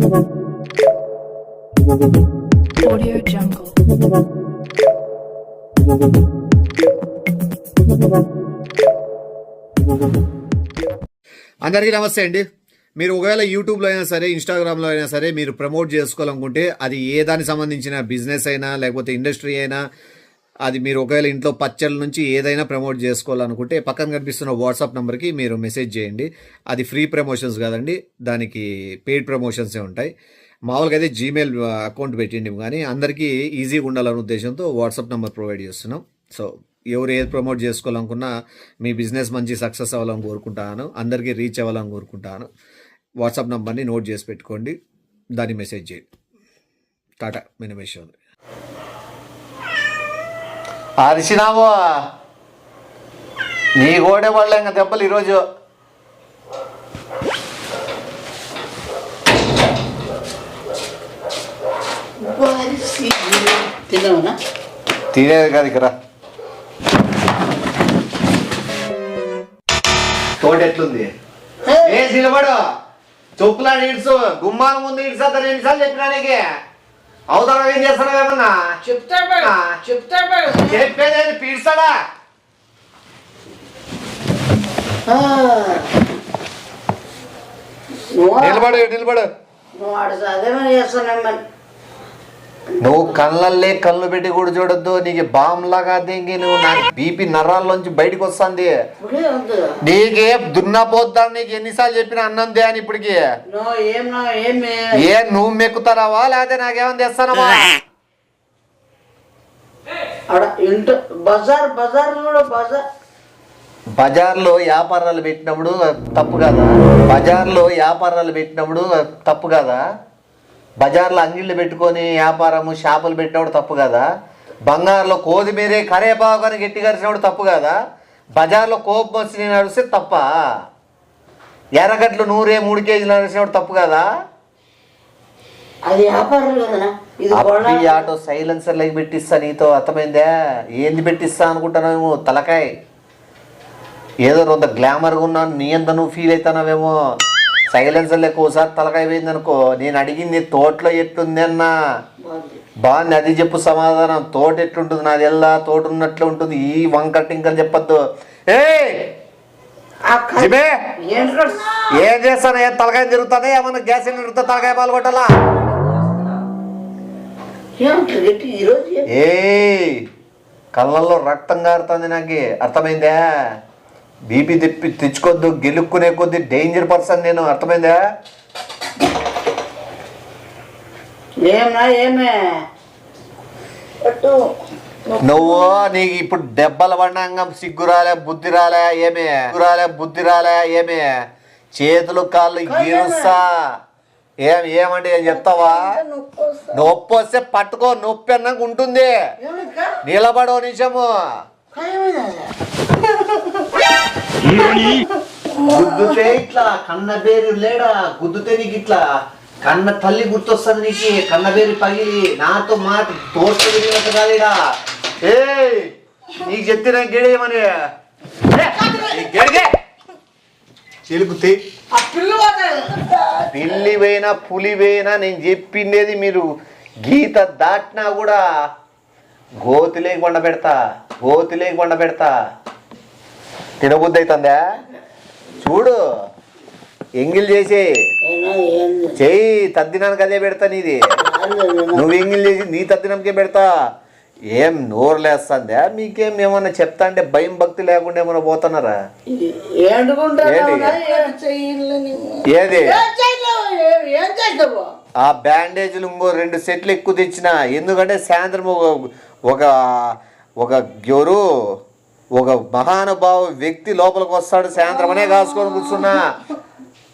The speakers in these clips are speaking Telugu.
Audio Jungle. అందరికీ నమస్తే అండి. మీరు ఒకవేళ యూట్యూబ్లో అయినా సరే, ఇన్స్టాగ్రామ్లో అయినా సరే మీరు ప్రమోట్ చేసుకోవాలనుకుంటే, అది ఏ దానికి సంబంధించిన బిజినెస్ అయినా లేకపోతే ఇండస్ట్రీ అయినా, అది మీరు ఒకవేళ ఇంట్లో పచ్చళ్ళ నుంచి ఏదైనా ప్రమోట్ చేసుకోవాలనుకుంటే పక్కన కనిపిస్తున్న వాట్సాప్ నెంబర్కి మీరు మెసేజ్ చేయండి. అది ఫ్రీ ప్రమోషన్స్ కాదండి, దానికి పెయిడ్ ప్రమోషన్సే ఉంటాయి. మామూలుగా అయితే జీమెయిల్ అకౌంట్ పెట్టిండి, కానీ అందరికీ ఈజీగా ఉండాలనే ఉద్దేశంతో వాట్సాప్ నెంబర్ ప్రొవైడ్ చేస్తున్నాం. సో ఎవరు ఏది ప్రమోట్ చేసుకోవాలనుకున్నా మీ బిజినెస్ మంచి సక్సెస్ అవ్వాలని కోరుకుంటాను, అందరికీ రీచ్ అవ్వాలని కోరుకుంటాను. వాట్సాప్ నెంబర్ని నోట్ చేసి పెట్టుకోండి, దాన్ని మెసేజ్ చేయండి. టాటా మినిమేషన్. అరిసినావు నీ గోడే వాళ్ళ ఇంకా దెబ్బలు ఈరోజు. తినేది కాదు ఇక్కడ. తోట ఎట్లుంది? ఏ సిలబడు చొప్పులాడు ఇడ్సు, గుమ్మాల ముందు ఇడ్సా రెండుసార్లు చెప్పినా నీకు. అవుతారా ఏం చేస్తున్నావు? ఏమన్నా చెప్పేది పీడ్స్తాడా? నిలబడు. నువ్వు కళ్ళల్లే కళ్ళు పెట్టి కూడా చూడొద్దు. నీకు బాంలాగా దింగి నువ్వు నాకు బీపీ నరాల్లోంచి బయటకు వస్తుంది. నీకే దున్నపోద్దా? నీకు ఎన్నిసార్లు చెప్పిన అన్నందే అని ఇప్పటికి. ఏ నువ్వు మెక్కుతారావా లేకపోతే నాకేమని తెస్తానమ్మా? బజార్లో వ్యాపారాలు పెట్టినప్పుడు తప్పు కదా? తప్పు కదా? బజార్లో అంగిళ్ళు పెట్టుకొని వ్యాపారము షాపులు పెట్టినప్పుడు తప్పు కదా? బంగారులో కోదిమీరే కరేపాకు అని గట్టి కరిచినప్పుడు తప్పు కదా? బజార్లో కోపం వచ్చి నేను నడిస్తే తప్ప? ఎర్రగడ్లు 3 కేజీలు నడిచినప్పుడు తప్పు కదా? అప్పి ఆటో సైలెన్సర్ లైక్ పెట్టిస్తా నీతో, అర్థమైందా? ఏంది పెట్టిస్తా అనుకుంటున్నావేమో తలకాయ. ఏదో కొంత గ్లామర్గా ఉన్నాను, నీ అంత నువ్వు ఫీల్ అవుతున్నావేమో. సైలెన్సర్ లెక్క ఒకసారి తలకాయ పోయింది అనుకో. నేను అడిగింది తోటలో ఎట్లుంది అన్నా. బాగుంది, అది చెప్పు సమాధానం. తోట ఎట్లుంటుంది? నాది ఎలా తోట ఉన్నట్లు ఉంటుంది. ఈ వంకర టింకలు చెప్పొద్దు. ఏం చేస్తాను? ఏ తలకాయ తిరుగుతానే? ఏమన్నా గ్యాస్ సిలిండర్తో తలకాయ పాల్గొట్టాలా? కళ్ళల్లో రక్తం కారుతుంది నాకు, అర్థమైందా? బీపీ తెచ్చుకోద్దు. గెలుక్కునే కొద్ది డేంజర్ పర్సన్ నేను, అర్థమైందా? నువ్వు నీకు ఇప్పుడు దెబ్బలు పడినాక సిగ్గు రాలే బుద్ధి రాలే ఏమే? చేతులు కాళ్ళు గీరుస్తా. ఏమంటే ఏం చెప్తావా? నొప్పి వస్తే పట్టుకో, నొప్పి అన్నాక ఉంటుంది. నిలబడో నిజము. గుద్దుతే ఇట్లా కన్నబేరు లేడా? గుద్దుతే నీకు ఇట్లా కన్న తల్లి గుర్తొస్తుంది నీకు. కన్నబేరి పగిలి నాతో మాట తోట కాలేడా? నీకు చెప్తే గేడేమని చిలుకుతే పిల్లి పోయినా పులి పోయినా నేను చెప్పిండేది మీరు గీత దాటినా కూడా గోతి లేకుండా పెడతా. తినబుద్ధి అవుతుందా? చూడు, ఎంగిల్ చేసి చెయ్యి, తద్దినానికి అదే పెడతా నీది. నువ్వు ఎంగిల్ చేసి నీ తద్దినంకే పెడతా. ఏం నోరు లేస్తుందా? మీకేం ఏమన్నా చెప్తా అంటే భయం భక్తి లేకుండా ఏమన్నా పోతున్నారా? ఏది ఆ బ్యాండేజీలు ఇంకో 2 సెట్లు ఎక్కువ తెచ్చిన. ఎందుకంటే సాయంత్రం ఒక మహానుభావ వ్యక్తి లోపలికి వస్తాడు. సాయంత్రం అనే కాసుకొని కూర్చున్నా.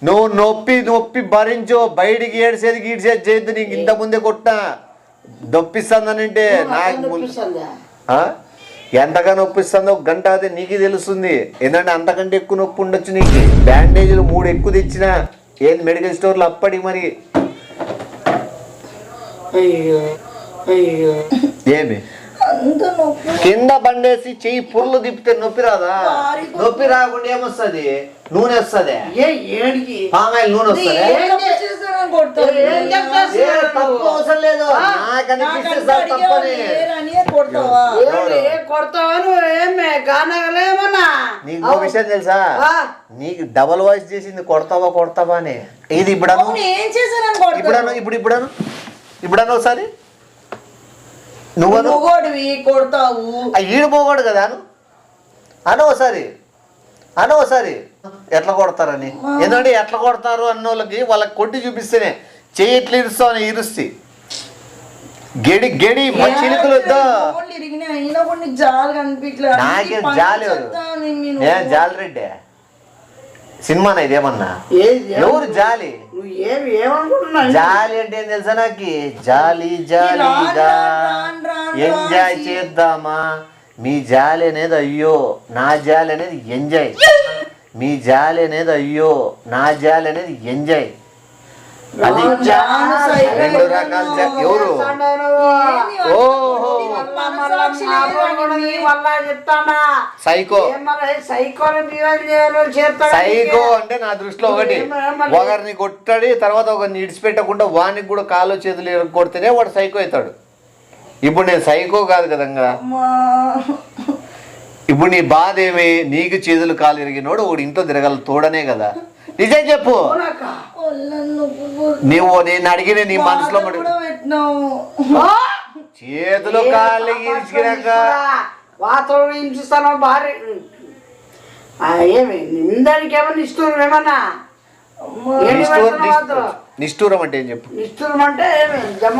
నువ్వు నొప్పి భరించు. బయటికి ఏడ్చేది చేయొద్దు. నీకు ఇంత ముందే కొట్టా నొప్పిస్తుందనంటే నాకు ఎంతగా నొప్పిస్తుందో 1 గంట అయితే నీకు తెలుస్తుంది. ఏంటంటే అంతకంటే ఎక్కువ నొప్పి ఉండొచ్చు నీకు. బ్యాండేజీలు 3 ఎక్కువ తెచ్చిన. ఏంది మెడికల్ స్టోర్లో అప్పటికి మరి ఏమి కింద బండేసి చెయ్యి పుర్లు తిప్పితే నొప్పి రాదా? నొప్పి రాకుండా ఏమొస్తుంది? నూనె వస్తుంది, పామాయిల్ నూనె వస్తుంది. కొడతావు? తప్పు అవసరం లేదు, కొడతావా? కొడతావా నువ్వు? ఏమే గానగలేమన్నా? నీకు విషయం తెలుసా, నీకు డబల్ వాయిస్ చేసింది కొడతావా కొడతావా అని. ఇది ఇప్పుడు ఏం చేశాను? ఇప్పుడు ఒకసారి నువ్వు మొగోడివి కొడతావు. ఈడు పోగోడు కదా ఒకసారి ఎట్లా కొడతారని. ఎందుకంటే ఎట్లా కొడతారు అన్న వాళ్ళకి కొట్టి చూపిస్తేనే చెయ్యి ఎట్లా ఇరుస్తావు అని ఇరుస్తి గెడి గెడి చిలుకలు వద్దా. నాకేం జాలి జాలి రెడ్డి సినిమానా ఇదేమన్నా? ఎవరు జాలి? జాలి అంటే ఏం తెలుసా నాకు? జాలి జాలీగా ఎంజాయ్ చేద్దామా. మీ జాలి అనేది అయ్యో, నా జాలి అనేది ఎంజాయ్. మీ జాలి అనేది అయ్యో, నా జాలి అనేది ఎంజాయ్. అది రెండు రకాల ఎవరు? సైకో. సైకో అంటే నా దృష్టిలో ఒకరిని కొట్టాడు, తర్వాత ఒకరిని ఇడిచిపెట్టకుండా వానికి కూడా కాలు చేతులు కొడితేనే వాడు సైకో అవుతాడు. ఇప్పుడు నేను సైకో కాదు కదంగా. ఇప్పుడు నీ బాధ ఏమి? నీకు చేతులు కాలు ఇరిగినోడు వాడు ఇంట్లో తిరగల తోడనే కదా. నిజం చెప్పు. నువ్వు నేను అడిగిన నీ మనసులో చేతులు కాళ్ళు ఇరిచినాక వాతావరణం హింసిస్తాను భార్య ఏమి నిందానికి ఏమన్నా నిష్ఠూరం ఏమన్నా? నిష్ఠూరం అంటే ఏం చెప్పు? నిష్ఠూరం అంటే ఏమి జమ్మ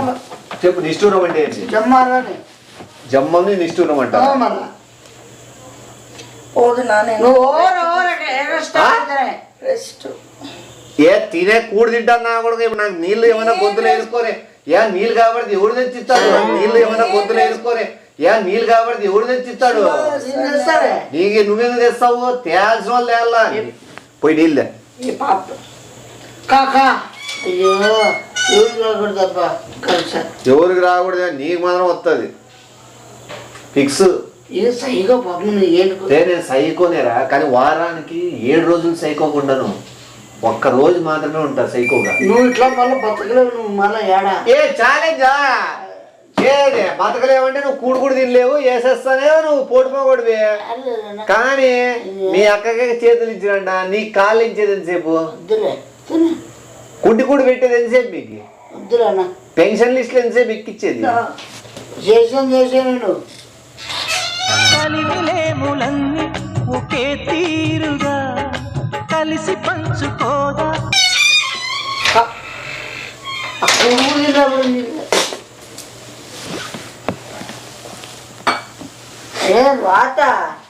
చెప్పు. నిష్ఠూరం అంటే ఏంటి? జమ్మాలని జమ్మని నిష్ఠూరం అంట. ఏ తినే కూడు తింటాను కూడా. ఇప్పుడు నాకు నీళ్ళు ఏమైనా గొంతులు వేసుకోరే. నీళ్ళు కాబట్టి ఎవడు తెచ్చిస్తాడు? నీళ్ళు ఏమైనా గొంతులు వేసుకోరే. నీళ్ళు కాబట్టి ఎవడు తెచ్చిస్తాడు? నీకు నువ్వెందుకు తెస్తావు? తేల్సిన వాళ్ళు తేల్లా. పోయి నీళ్ళు ఎవరికి రాకూడదు, నీకు మాత్రం వస్తుంది ఫిక్స్. నేను సైకోనేరా, కానీ వారానికి 7 రోజులు సైకోకుండాను, ఒక్క రోజు మాత్రమే ఉంటా సైకోగా. నువ్వు ఇట్లా మళ్ళీ బతకలేవు. నువ్వు మళ్ళీ ఏడా ఛాలెంజా బతకలేవంటే నువ్వు కూడు తినలేవు, వేసేస్తానేవో నువ్వు పోటుపోకూడదు. కానీ మీ అక్కకి చేతులు ఇచ్చిరంట, నీ కాళ్ళు ఇచ్చేది ఎంతసేపు? కుంటి కూడి పెట్టేది ఎంతసేపు? మీకు పెన్షన్ లిస్టులు ఎంతసేపు ఎక్కిచ్చేది? చేసాను కలిమిలేములన్నీ ఒకే తీరుగా కలిసి పంచుకోదా.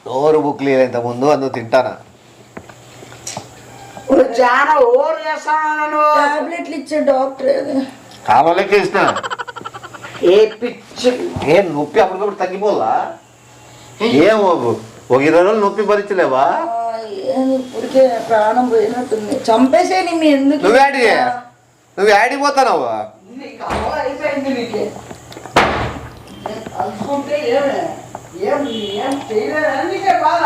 నోరు బుక్ లేదు ఇంత ముందు, అందుకు తింటానా. చాలా ఓవర్ చేస్తాను. టాబ్లెట్లు ఇచ్చే డాక్టర్ కావాలకి ఇచ్చిన ఏ పిచ్చి ఏం నొప్పి అప్పటికప్పుడు తగ్గిపోదా? ఏం ఒక 20 రోజులు నొప్పి భరించలేవా? ఇప్పటికే ప్రాణం పోయినట్టుంది. చంపేసేని మీ ఎందుకు? నువ్వు యాడిపోతావు? అయిపోయింది నీకే అనుకుంటే ఏమే ఏం చేయలేదు నీకే బాధ.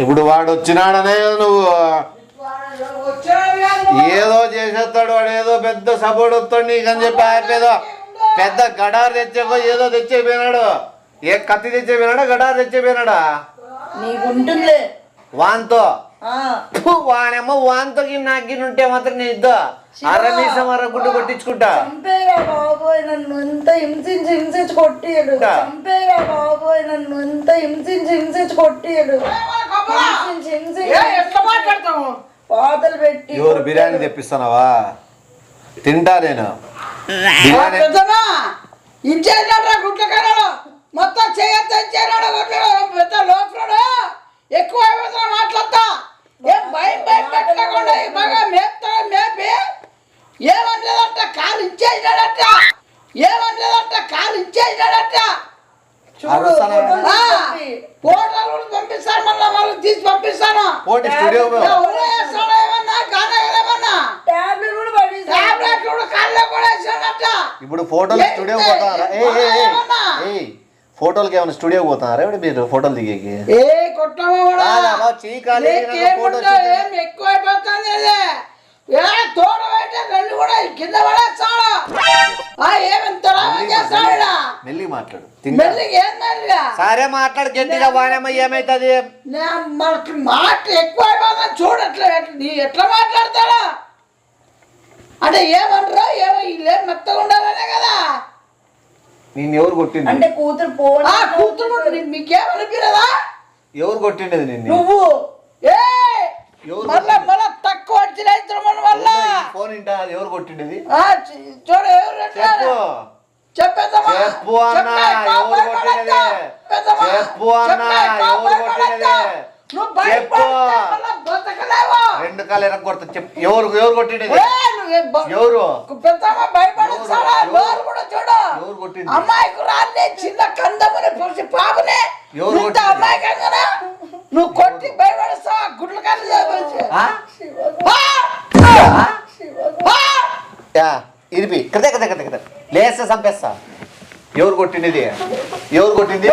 ఇప్పుడు వాడు వచ్చినాడనే నువ్వు ఏదో చేసేస్తాడు. వాడు ఏదో పెద్ద సపోర్ట్ వస్తాడు నీకని చెప్పి ఆపేదో పెద్ద గడారు తెచ్చేకో ఏదో తెచ్చేపోయినాడు. ఏ కత్తి తెచ్చేపోయినాడా గడారు తెచ్చేపోయినాడా? నీకుంటుందిలే వాంతో వానేమో వాంతో నాకి ఉంటే మాత్రం నేను ఇద్దా అరనీసం గుడ్డు కొట్టించుకుంటా. చంపేరా బాబోయ్ నన్ను ఎంత హింసించి కొట్టియాడు. చంపేరా బాబోయ్ నన్ను ఎంత హింసించి కొట్టియాడు. పాతలు పెట్టి ఎవరు బిర్యానీ తెప్పిస్తున్నావా? తింటా నేను. ఇంచేసాడు గుడ్ల కర్రలు మొత్తం చేయొచ్చాడు పెద్ద లోపల ఎక్కువ మాట్లాడతా. ఏం భయం పెట్టకుండా బాగా మేపి ఏమన్నదంట కాలు ఇచ్చేసాడట. కాలు ఇచ్చేసాడట. ఫోటోలు కూడా పంపిస్తాను, మళ్ళీ వాళ్ళు తీసి పంపిస్తాను. ఏమన్నా కాదేమన్నా టాబ్లెట్ కూడా కాళ్ళలో కూడా వేసాడట. ఇప్పుడు ఫోటోలు స్టూడియో పోతారా? ఫోటోలకి ఏమైనా స్టూడియో పోతున్నారా ఇప్పుడు మీరు ఫోటోలు దిగేకి? ఎక్కువైపోతుంది తోడు పెట్టే కింద పడేస్తాడు. ఏమంత చేస్తాడు మెల్లిగా మాట్లాడు. మెల్లిగా ఏం మెల్లిగా సరే మాట్లాడు గట్టిగా. వానమ్మ ఏమైతుంది? మనకి మాట ఎక్కువ చూడట్లే. నీ ఎట్లా మాట్లాడతాడా అంటే ఏమంటారా? ఏమో ఇల్లే మెత్తగా ఉండాలనే కదా. నేను ఎవరు కొట్టింది? అంటే కూతురు పోనీ కూతురు మీకేమనిపిరదా? ఎవరు కొట్టిండేది నిన్ను? నువ్వు మళ్ళా తక్కువ వచ్చిన వల్ల ఫోన్ ఇంటా ఎవరు కొట్టిండేది? చూడు ఎవరు చెప్పేద్దామా? చెప్పు అన్న ఎవరు కొట్టినది? చెప్పు అన్న ఎవరు కొట్టినది? చెప్పు. 2 కాలు ఎరగొడతా. చెప్పు ఎవరు కొట్టినది? ఎవరు ఎవరు కొట్టింది? అమ్మాయికి రాలే చిన్న కందమని పొడిచి పాపనే అమ్మాయి కంగనా నువ్వు కొట్టి భయపడేస్తావా? గుడ్లు కళ్ళు ఇరిపి కదే కదే కదే కదే లేస్తే చంపేస్తా. ఎవరు కొట్టింది? ఎవరు కొట్టింది?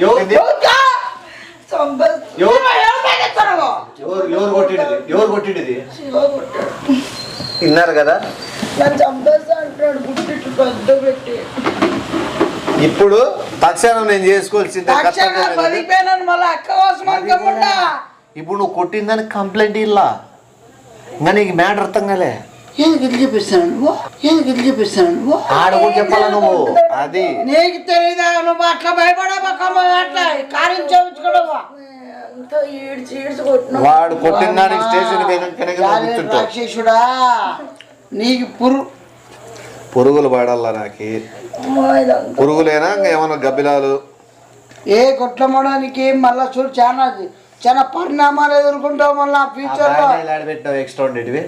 ఎవరు కొట్టింది? ఎవరు కొట్టింది? విన్నారు కదా? ఇప్పుడు తక్షణం నేను చేసుకోవాల్సింది. ఇప్పుడు నువ్వు కొట్టిందని కంప్లైంట్ ఇల్లా ఇంకా నీకు మ్యాటర్ అర్థం కాలే. ఎందుకు చెప్పిస్తాను నువ్వు ఆడ కూడా చెప్పాలా నువ్వు? అది నీకు తెలియదా? నువ్వు అట్లా భయపడబోకమ్మా. అట్లా కార్యం చేయించుకోవడమా? వాడు కొట్టిన దానికి స్టేషన్ కూర్చుంటా. రాక్షసుడా నీకు పురుగులు పడాలా? నాకు పురుగులేనా ఏమన్నా గబ్బిలాలు? ఏ కొట్టమడానికి మళ్ళా చూడు చాలా పరిణామాలు ఎదుర్కొంటావు మళ్ళా ఫ్యూచర్ లో. పెట్టావు ఎక్స్ట్రా ఉండేటివి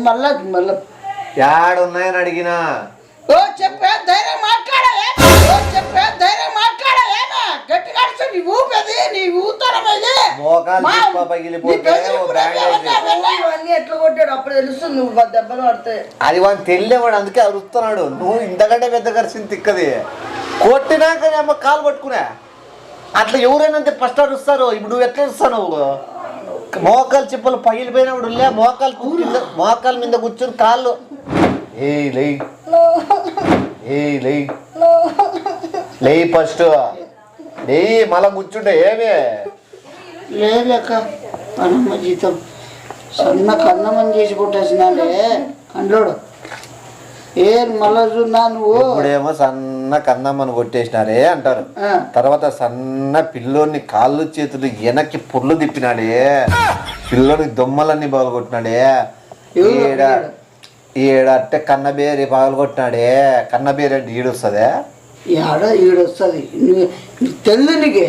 మళ్ళా యాడున్నాయని అడిగినా చెప్పే ధైర్యం మాట్లాడే గట్టి కడిచి నీ ఊపేది నీ ఊతనమేది ఇవన్నీ ఎట్లా కొట్టాడు అప్పుడు తెలుస్తుంది. నువ్వు దెబ్బలు పడతాయి. అది వాడిని తెలియవాడు అందుకే అరుస్తున్నాడు. నువ్వు ఇంతకంటే పెద్ద ఖర్చు తిక్కది. కొట్టినాక అమ్మ కాలు పట్టుకున్నా అట్లా ఎవరైనా అంతే ఫస్ట్ అరుస్తారు. ఇప్పుడు నువ్వు ఎట్లా ఇస్తావు? నువ్వు మోకాలు చిప్పలు పగిలిపోయినప్పుడు మోకాల మీద కూర్చొని కాళ్ళు లేయి ఫస్ట్ లేయి మళ్ళా కూర్చుంటే ఏమే లేక మనమ్మ జీతం సన్న కన్నమని చేసి కొట్టేసినాలే కండ్లోడు. మళ్ళా చూన్నా నువ్వు ఇప్పుడేమో సన్న కన్నమ్మని కొట్టేసినారే అంటారు. తర్వాత సన్న పిల్లోని కాళ్ళు చేతులు వెనక్కి పుర్లు తిప్పినాడే. పిల్లోని దొమ్మలన్నీ పగలగొట్టినాడే. ఈడంటే కన్నబేరి పగలగొట్టినాడే. కన్నబేరి అంటే ఈడొస్తుందే? ఈడొస్తుంది తెలు నీకే.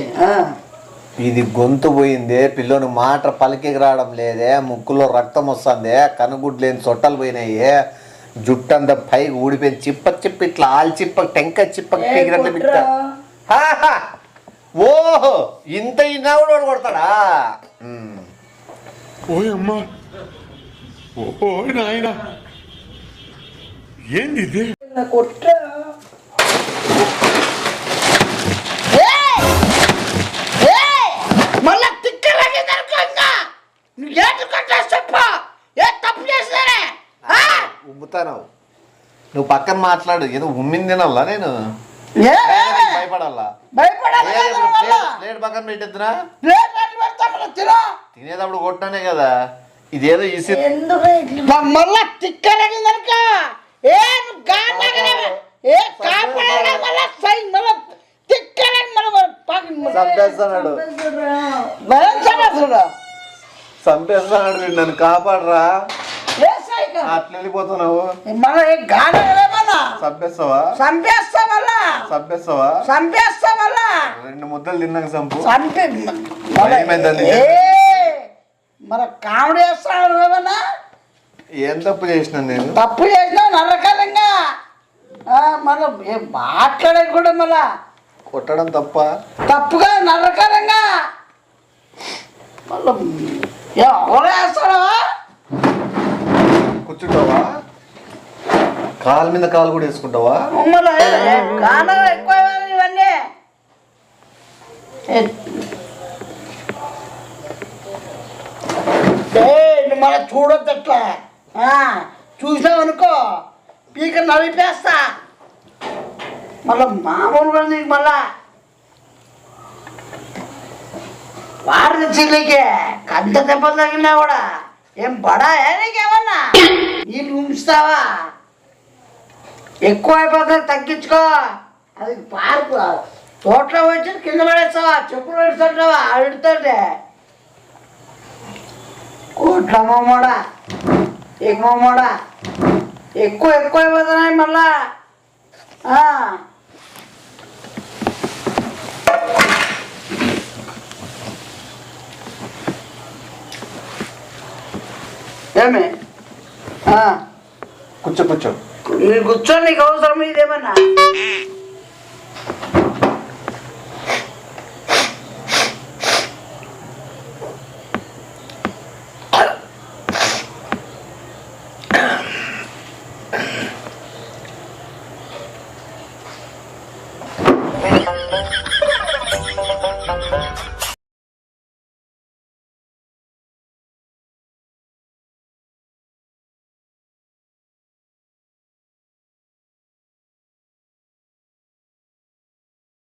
ఇది గొంతు పోయిందే. పిల్లోని మాట పలికి రావడం లేదే. ముక్కులో రక్తం వస్తుంది. కనుగుడ్లు లేని చొట్టలు పోయినాయి. జుట్టు అంతా పైకి ఊడిపోయింది. చిప్ప ఇట్లా ఆల్చిప్ప టెంకాయ చిప్ప పిగినట్టు బిట్ట. ఓహో ఇంత ఇన్నా కూడా కొడతాడా? ఓయమ్మా ఓ నాయన ఏంది ఇది? కొట్టా మళ్ళా తిక్కలాగా చెప్ప ఏ తప్పు చేస్తానే ఉమ్ముతాను. నువ్వు పక్కన మాట్లాడు. ఏదో ఉమ్మింది తినాలా? నేను భయపడాలా? ప్లేట్ పక్కన పెట్టేద్దునా? తినేటప్పుడు కొట్టానే కదా. ఇదేదో ఇసి మళ్ళా తిక్కలగిందనుక చంపేస్తాడు. చంపేస్తాడు. నన్ను కాపాడరా. అట్లా వెళ్ళిపోతున్నావు. చంపేస్తావా? చంపేస్తావా? 2 ముద్దలు తిన్నాక చంపు. మన కామెడీ చేస్తాడు ఏమన్నా? ఏం తప్పు చేసినా నేను? తప్పు చేసినా నరకరంగా మనం మాట్లాడేది కూడా మళ్ళా కొట్టడం తప్పుగా నరకరంగా మళ్ళీ వేస్తాడా? కూర్చుంటావా? కాలు మీద కాలు కూడా వేసుకుంటావా? గానం ఎక్కువ ఇవన్నీ ఏ మళ్ళీ చూడొద్దు అట్లా చూసావు అనుకో పీక నలిపేస్తా మళ్ళా మామూలుగా నీకు మళ్ళా వాడికి చిల్లికి కంట దెబ్బలు తగిలినా కూడా ఏం బడా నీకేమన్నా నీళ్ళు ఉంచుతావా ఎక్కువ అయిపోతుంది తగ్గించుకో అది పార్కు తోటలో వచ్చి కింద పడేస్తావా చెప్పులు పెడుతుంటావా ఆడుతుంటే కోట్ల మొమ్మడా మొమ్మడా ఎక్కువ అయిపోతున్నాయి మళ్ళా ఏమే కూర్చో కూర్చో మీరు కూర్చొని నీకు అవసరం ఇదేమన్నా